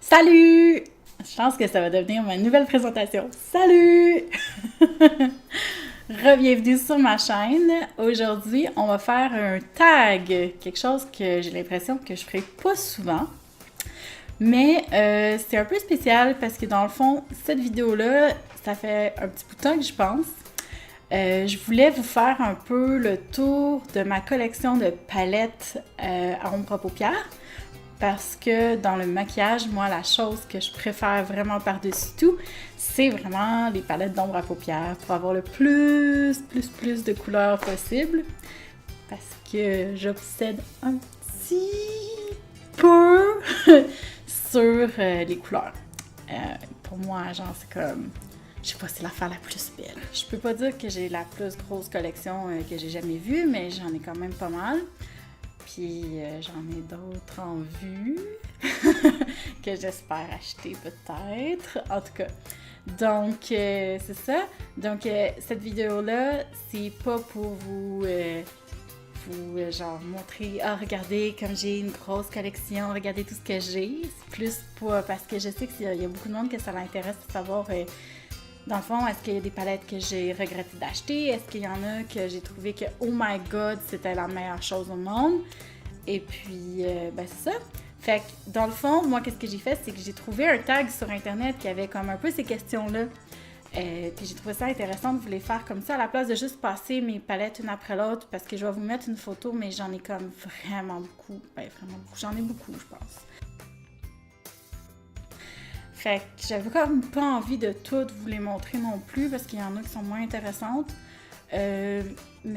Salut! Je pense que ça va devenir ma nouvelle présentation. Salut! Re-bienvenue sur ma chaîne. Aujourd'hui, on va faire un tag, quelque chose que j'ai l'impression que je ferai pas souvent. Mais c'est un peu spécial parce que dans le fond, cette vidéo-là, ça fait un petit bout de temps que je pense. Je voulais vous faire un peu le tour de ma collection de palettes à ombre à paupières. Parce que dans le maquillage, moi, la chose que je préfère vraiment par-dessus tout, c'est vraiment les palettes d'ombre à paupières pour avoir le plus de couleurs possible. Parce que j'obsède un petit peu sur les couleurs. Pour moi, genre, c'est comme... Je sais pas, c'est l'affaire la plus belle. Je peux pas dire que j'ai la plus grosse collection que j'ai jamais vue, mais j'en ai quand même pas mal. Puis j'en ai d'autres en vue que j'espère acheter peut-être. En tout cas, donc c'est ça. Donc cette vidéo-là, c'est pas pour vous genre montrer « Ah, regardez comme j'ai une grosse collection, regardez tout ce que j'ai ». C'est plus pour, parce que je sais qu'il y a beaucoup de monde que ça l'intéresse de savoir... dans le fond, est-ce qu'il y a des palettes que j'ai regretté d'acheter? Est-ce qu'il y en a que j'ai trouvé que « Oh my God, c'était la meilleure chose au monde! » Et puis, ben c'est ça. Fait que, dans le fond, moi, qu'est-ce que j'ai fait? C'est que j'ai trouvé un tag sur Internet qui avait comme un peu ces questions-là. Puis j'ai trouvé ça intéressant de vous les faire comme ça, à la place de juste passer mes palettes une après l'autre, parce que je vais vous mettre une photo, mais j'en ai comme vraiment beaucoup. Ben, vraiment beaucoup. J'en ai beaucoup, je pense. Fait que j'avais comme pas envie de toutes vous les montrer non plus, parce qu'il y en a qui sont moins intéressantes. Mais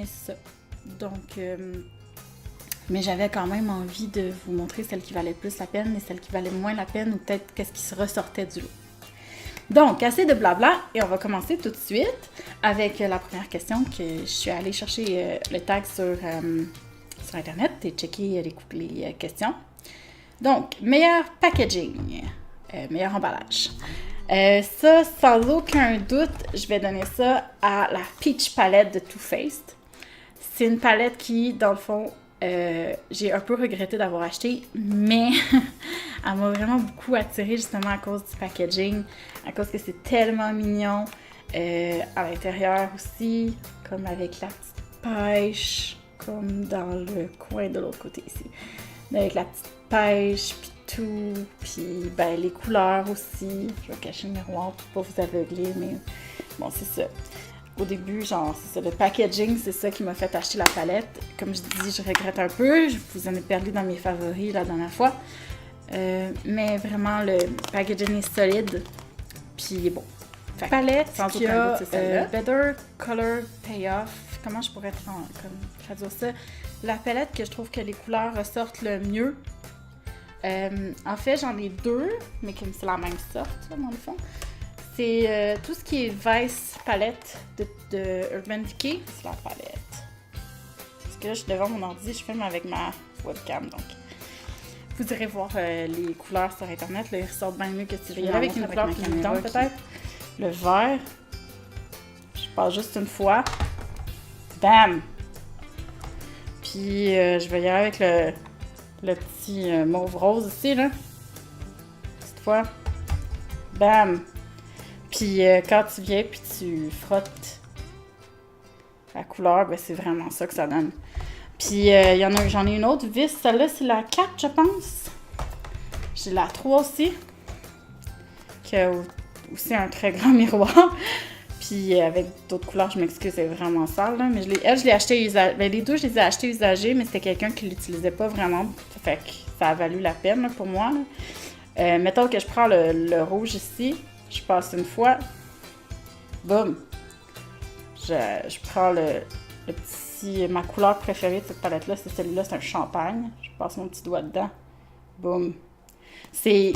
c'est ça. Donc, mais j'avais quand même envie de vous montrer celles qui valaient plus la peine et celles qui valaient moins la peine, ou peut-être qu'est-ce qui se ressortait du lot. Donc, assez de blabla, et on va commencer tout de suite avec la première question que je suis allée chercher le tag sur Internet et checker les questions. Donc, meilleur packaging. Meilleur emballage. Ça, sans aucun doute, je vais donner ça à la Peach Palette de Too Faced. C'est une palette qui, dans le fond, j'ai un peu regretté d'avoir acheté, mais elle m'a vraiment beaucoup attirée justement à cause du packaging, à cause que c'est tellement mignon. À l'intérieur aussi, comme avec la petite pêche, comme dans le coin de l'autre côté ici. Avec la petite pêche, puis tout, puis ben, les couleurs aussi. Je vais cacher le miroir pour pas vous aveugler, mais bon, c'est ça. Au début, genre, c'est ça, le packaging, c'est ça qui m'a fait acheter la palette. Comme je dis, je regrette un peu, je vous en ai parlé dans mes favoris la dernière fois. Mais vraiment, le packaging est solide, puis bon. Fait, palette qui a Better Color Payoff. Comment je pourrais traduire ça? La palette que je trouve que les couleurs ressortent le mieux. En fait, j'en ai deux, mais comme c'est la même sorte, là, dans le fond. C'est tout ce qui est Vice palette de Urban Decay, c'est la palette. Parce que là, je suis devant mon ordi, je filme avec ma webcam, donc vous irez voir les couleurs sur Internet, là, ils ressortent bien mieux que si je vais y aller avec une couleur plus évidente, peut-être. Le vert, je passe juste une fois. Bam! Puis, je vais y aller avec le petit mauve rose ici, là. Cette fois. Bam! Puis, quand tu viens puis tu frottes la couleur, ben c'est vraiment ça que ça donne. Puis, j'en ai une autre vis. Celle-là, c'est la 4, je pense. J'ai la 3 aussi. Qui a aussi un très grand miroir. Puis avec d'autres couleurs, je m'excuse, c'est vraiment sale, là. Mais je l'ai acheté usagé. Ben, les deux, je les ai achetés usagés, mais c'était quelqu'un qui l'utilisait pas vraiment. Fait que ça a valu la peine, là, pour moi, là. Mettons que je prends le rouge ici. Je passe une fois. Boum! Je prends le petit... Ma couleur préférée de cette palette-là, c'est celle-là, c'est un champagne. Je passe mon petit doigt dedans. Boum! C'est...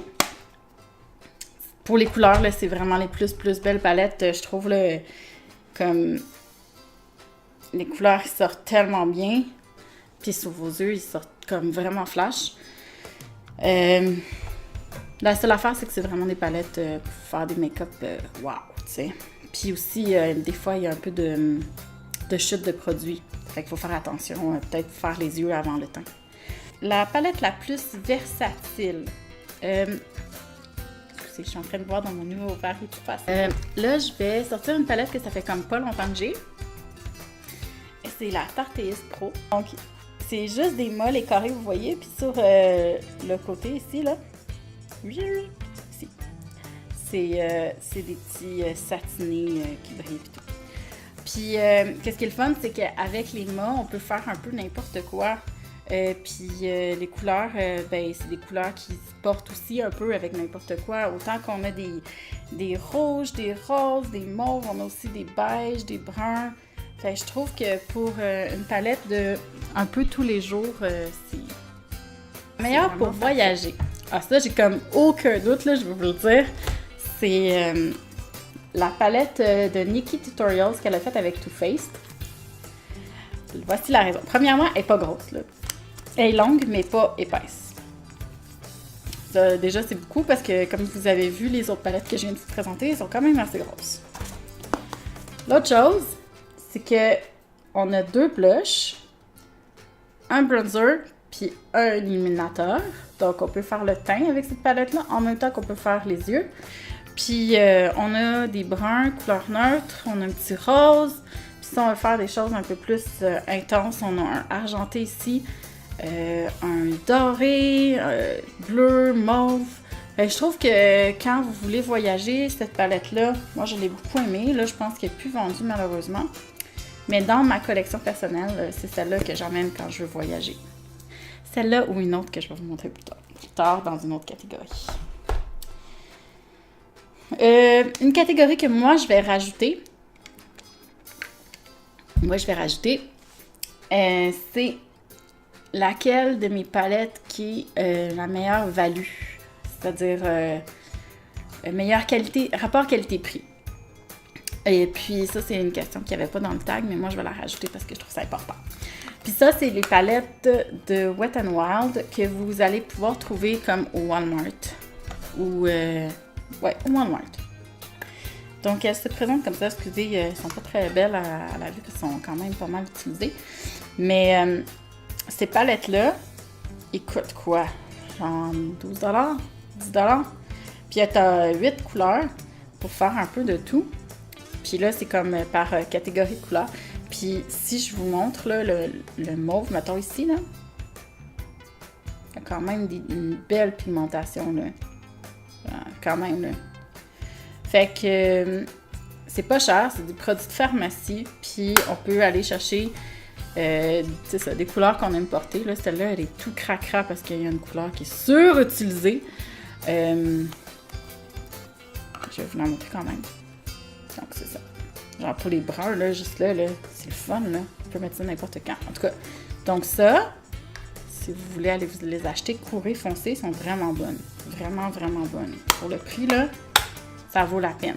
Pour les couleurs, là, c'est vraiment les plus belles palettes, je trouve, là, comme... Les couleurs, ils sortent tellement bien. Puis sur vos yeux, ils sortent comme vraiment flash. La seule affaire, c'est que c'est vraiment des palettes pour faire des make-up wow, tu sais. Puis aussi, des fois, il y a un peu de chute de produit. Fait qu'il faut faire attention, peut-être faire les yeux avant le teint. La palette la plus versatile. Je suis en train de voir dans mon nouveau verre et tout passe. Là, je vais sortir une palette que ça fait comme pas longtemps que j'ai. C'est la Tarte Pro. Donc, c'est juste des molles et carrés, vous voyez. Puis sur le côté ici, là, ici, c'est des petits satinés qui brillent et tout. Puis, qu'est-ce qui est le fun, c'est qu'avec les mâts, on peut faire un peu n'importe quoi. Puis les couleurs, c'est des couleurs qui se portent aussi un peu avec n'importe quoi. Autant qu'on a des rouges, des roses, des mauves, on a aussi des beiges, des bruns. Fait que je trouve que pour une palette de un peu tous les jours, c'est meilleur pour voyager. Ah, ça, j'ai comme aucun doute, là, je vais vous le dire. C'est la palette de Nikkie Tutorials qu'elle a faite avec Too Faced. Voici la raison. Premièrement, elle n'est pas grosse, là. Elle est longue, mais pas épaisse. Ça, déjà, c'est beaucoup parce que, comme vous avez vu, les autres palettes que je viens de vous présenter, elles sont quand même assez grosses. L'autre chose, c'est que on a 2 blushs, un bronzer, puis un illuminateur. Donc, on peut faire le teint avec cette palette-là, en même temps qu'on peut faire les yeux. Puis, on a des bruns, couleur neutre, on a un petit rose. Puis, si on veut faire des choses un peu plus intenses, on a un argenté ici, un doré, bleu, mauve. Je trouve que quand vous voulez voyager, cette palette-là, moi, je l'ai beaucoup aimée. Là, je pense qu'elle n'est plus vendue, malheureusement. Mais dans ma collection personnelle, c'est celle-là que j'emmène quand je veux voyager. Celle-là ou une autre que je vais vous montrer plus tard dans une autre catégorie. Une catégorie que moi, je vais rajouter. C'est laquelle de mes palettes qui est la meilleure value. C'est-à-dire meilleure qualité, rapport qualité-prix. Et puis ça, c'est une question qu'il n'y avait pas dans le tag, mais moi, je vais la rajouter parce que je trouve ça important. Puis ça, c'est les palettes de Wet n Wild que vous allez pouvoir trouver comme au Walmart. Ou, au Walmart. Donc, elles se présentent comme ça. Excusez, elles sont pas très belles à la vue, elles sont quand même pas mal utilisées. Mais ces palettes-là, ils coûtent quoi? Genre 12 $, 10 $. Puis, tu as 8 couleurs pour faire un peu de tout. Puis là, c'est comme par catégorie de couleurs. Puis si je vous montre là, le mauve, mettons ici, là, il y a quand même une belle pigmentation, là. Quand même, là. Fait que c'est pas cher, c'est des produits de pharmacie. Puis on peut aller chercher c'est ça, des couleurs qu'on aime porter. Là, celle-là, elle est tout cracra parce qu'il y a une couleur qui est surutilisée. Je vais vous la montrer quand même. Donc, c'est ça. Genre, pour les bruns, là, juste là, c'est le fun, là. On peut mettre ça n'importe quand. En tout cas, donc ça, si vous voulez aller vous les acheter, courez, foncez, ils sont vraiment bonnes. Vraiment, vraiment bonnes. Pour le prix, là, ça vaut la peine.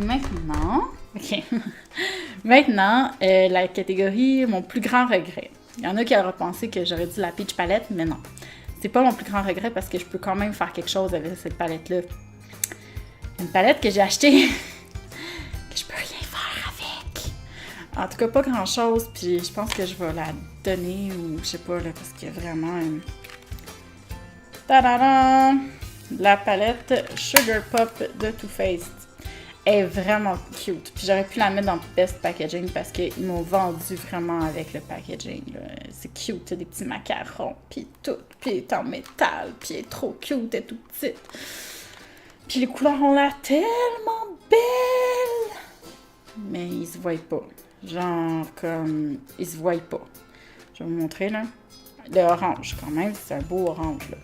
Maintenant, OK. Maintenant, la catégorie « Mon plus grand regret ». Il y en a qui auraient pensé que j'aurais dit la Peach Palette, mais non. C'est pas mon plus grand regret parce que je peux quand même faire quelque chose avec cette palette-là. Une palette que j'ai achetée, que je peux rien faire avec. En tout cas, pas grand-chose, puis je pense que je vais la donner, ou je sais pas, là, parce qu'il y a vraiment une... Ta-da-da! La palette Sugar Pop de Too Faced. Elle est vraiment cute. Puis j'aurais pu la mettre dans Best Packaging parce qu'ils m'ont vendu vraiment avec le packaging. C'est cute, t'as des petits macarons, puis tout, puis elle est en métal, puis elle est trop cute, elle est tout petite. Puis les couleurs ont l'air tellement belles! Mais ils se voient pas. Genre comme... Ils se voient pas. Je vais vous montrer, là. Le orange, quand même, c'est un beau orange, là.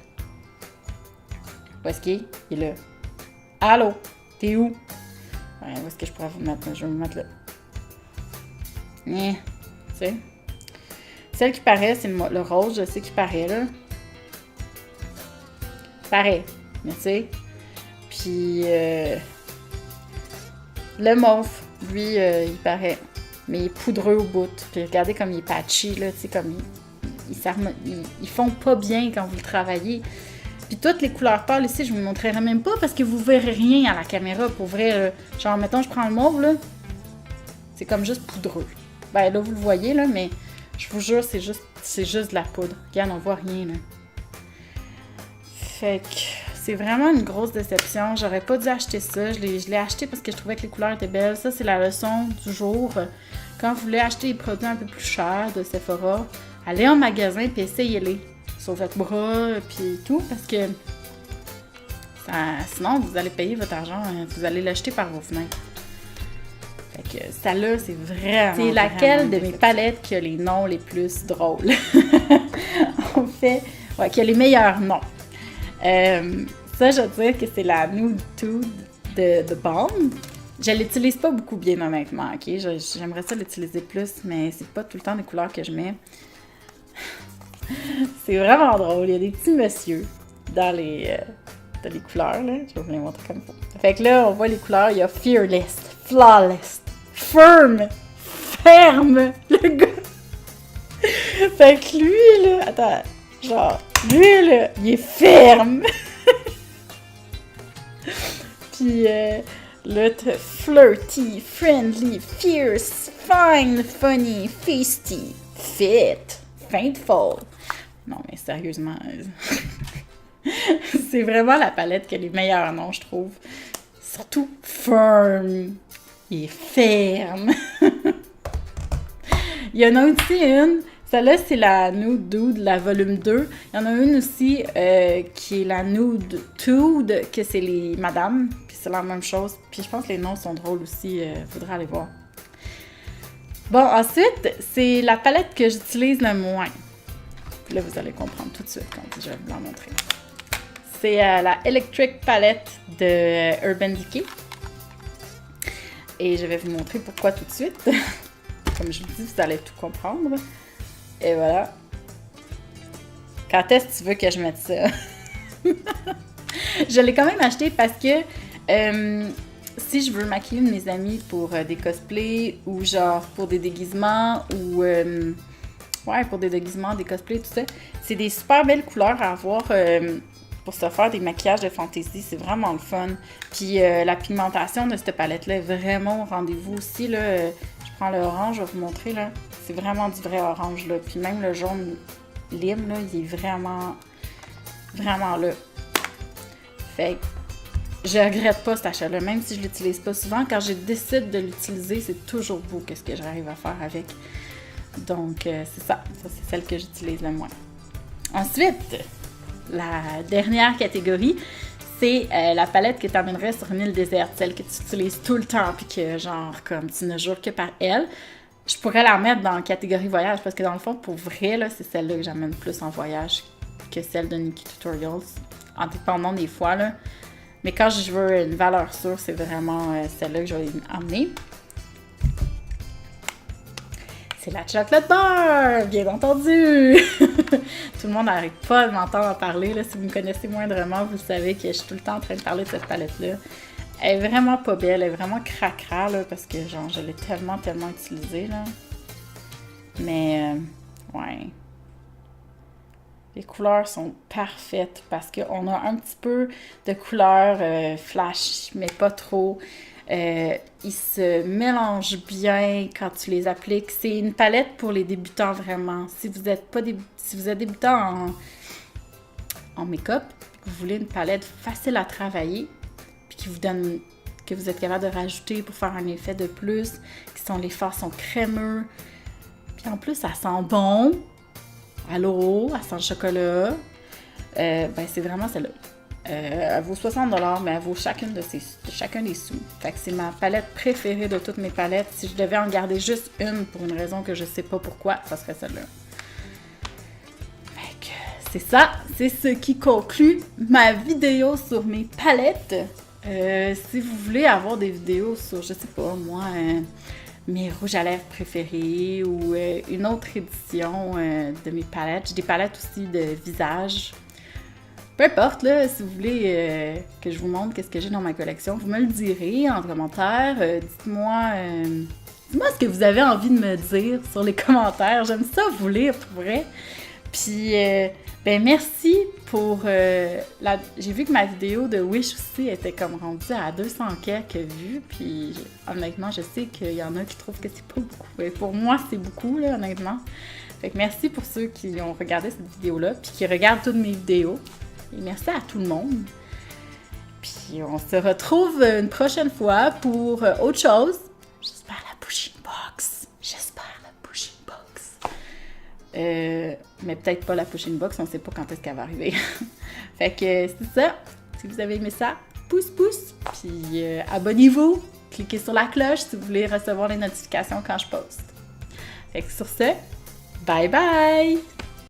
Où est-ce qu'il est? Il est là. Allô? T'es où? Ouais, où est-ce que je pourrais vous mettre? Je vais vous mettre là. Tu sais? Celle qui paraît, c'est le rose, je sais qui paraît, là. Pareil. Mais tu sais... Puis, le mauve, lui, il paraît. Mais il est poudreux au bout. Puis regardez comme il est patchy, là, tu sais, comme ils font pas bien quand vous le travaillez. Puis toutes les couleurs pâles ici, je vous montrerai même pas parce que vous verrez rien à la caméra. Pour vrai, genre, mettons, je prends le mauve, là. C'est comme juste poudreux. Ben là, vous le voyez, là, mais je vous jure, c'est juste de la poudre. Regarde, on voit rien, là. Fait que c'est vraiment une grosse déception. J'aurais pas dû acheter ça. Je l'ai acheté parce que je trouvais que les couleurs étaient belles. Ça, c'est la leçon du jour. Quand vous voulez acheter des produits un peu plus chers de Sephora, allez en magasin et essayez-les. Sur votre bras puis tout, parce que sinon, vous allez payer votre argent. Vous allez l'acheter par vos fenêtres. Fait que celle-là, c'est vraiment... C'est laquelle de mes palettes qui a les noms les plus drôles? En fait, ouais, qui a les meilleurs noms. Ça, je veux dire que c'est la Nude Tude de The Balm. Je l'utilise pas beaucoup, bien honnêtement, ok? J'aimerais ça l'utiliser plus, mais c'est pas tout le temps des couleurs que je mets. C'est vraiment drôle. Il y a des petits messieurs dans les couleurs, là. Je vais vous les montrer comme ça. Fait que là, on voit les couleurs. Il y a Fearless, Flawless, Firm, Ferme, le gars. Fait que lui, là... Attends, genre... Lui, là, il est ferme. Puis là, t'as flirty, friendly, fierce, fine, funny, feisty, fit, faithful. Non, mais sérieusement, c'est vraiment la palette qui a les meilleurs noms, je trouve. Surtout firm. Il est ferme. Il y en a aussi une. Celle-là, c'est la Nude Dude, la volume 2. Il y en a une aussi qui est la Nude Tude, que c'est les madames. Puis c'est la même chose. Puis je pense que les noms sont drôles aussi. Faudra aller voir. Bon, ensuite, c'est la palette que j'utilise le moins. Puis là, vous allez comprendre tout de suite quand je vais vous la montrer. C'est la Electric Palette de Urban Decay. Et je vais vous montrer pourquoi tout de suite. Comme je vous dis, vous allez tout comprendre. Et voilà. Quand est-ce que tu veux que je mette ça? Je l'ai quand même acheté parce que si je veux maquiller mes amis pour des cosplays ou genre pour des déguisements ou ouais, pour des déguisements, des cosplays, tout ça, c'est des super belles couleurs à avoir pour se faire des maquillages de fantaisie. C'est vraiment le fun. Puis la pigmentation de cette palette-là est vraiment au rendez-vous aussi. Là, je prends le orange, je vais vous montrer là. C'est vraiment du vrai orange, là. Puis même le jaune lime, là, il est vraiment, vraiment là. Fait que je regrette pas cet achat-là, même si je l'utilise pas souvent. Quand je décide de l'utiliser, c'est toujours beau qu'est-ce que j'arrive à faire avec. Donc, c'est ça. Ça, c'est celle que j'utilise le moins. Ensuite, la dernière catégorie, c'est la palette que tu emmènerais sur une île déserte, celle que tu utilises tout le temps, puis que, genre, comme tu ne jures que par elle. Je pourrais la mettre dans la catégorie voyage parce que dans le fond, pour vrai, là, c'est celle-là que j'amène plus en voyage que celle de Nikkie Tutorials, en dépendant des fois, là. Mais quand je veux une valeur sûre, c'est vraiment celle-là que je vais emmener. C'est la chocolate bar, bien entendu! Tout le monde n'arrête pas de m'entendre en parler, là. Si vous me connaissez moindrement, vous savez que je suis tout le temps en train de parler de cette palette-là. Elle est vraiment pas belle, elle est vraiment cracra, là, parce que, genre, je l'ai tellement utilisée, là. Mais, ouais. Les couleurs sont parfaites parce qu'on a un petit peu de couleurs flash, mais pas trop. Ils se mélangent bien quand tu les appliques. C'est une palette pour les débutants, vraiment. Si vous êtes débutant en make-up, vous voulez une palette facile à travailler, qui vous donne, que vous êtes capable de rajouter pour faire un effet de plus, qui sont les fards sont crémeux. Puis en plus, ça sent bon. À l'eau, elle sent le chocolat. Ben, c'est vraiment celle-là. Elle vaut 60$, mais elle vaut chacun des sous. Fait que c'est ma palette préférée de toutes mes palettes. Si je devais en garder juste une pour une raison que je sais pas pourquoi, ça serait celle-là. Fait que c'est ça. C'est ce qui conclut ma vidéo sur mes palettes. Si vous voulez avoir des vidéos sur, je sais pas, moi, mes rouges à lèvres préférés ou une autre édition de mes palettes. J'ai des palettes aussi de visage. Peu importe, là, si vous voulez que je vous montre qu'est-ce que j'ai dans ma collection, vous me le direz en commentaire. Dites-moi ce que vous avez envie de me dire sur les commentaires. J'aime ça vous lire, pour vrai. Puis, ben merci pour j'ai vu que ma vidéo de Wish aussi était comme rendue à 200 quelques vues. Puis, honnêtement, je sais qu'il y en a qui trouvent que c'est pas beaucoup. Mais pour moi, c'est beaucoup, là, honnêtement. Fait que merci pour ceux qui ont regardé cette vidéo-là, puis qui regardent toutes mes vidéos. Et merci à tout le monde. Puis on se retrouve une prochaine fois pour autre chose. J'espère la pushing box. Mais peut-être pas la pushing box, on sait pas quand est-ce qu'elle va arriver. Fait que c'est ça. Si vous avez aimé ça, pouce. Puis abonnez-vous. Cliquez sur la cloche si vous voulez recevoir les notifications quand je poste. Fait que sur ce, bye bye!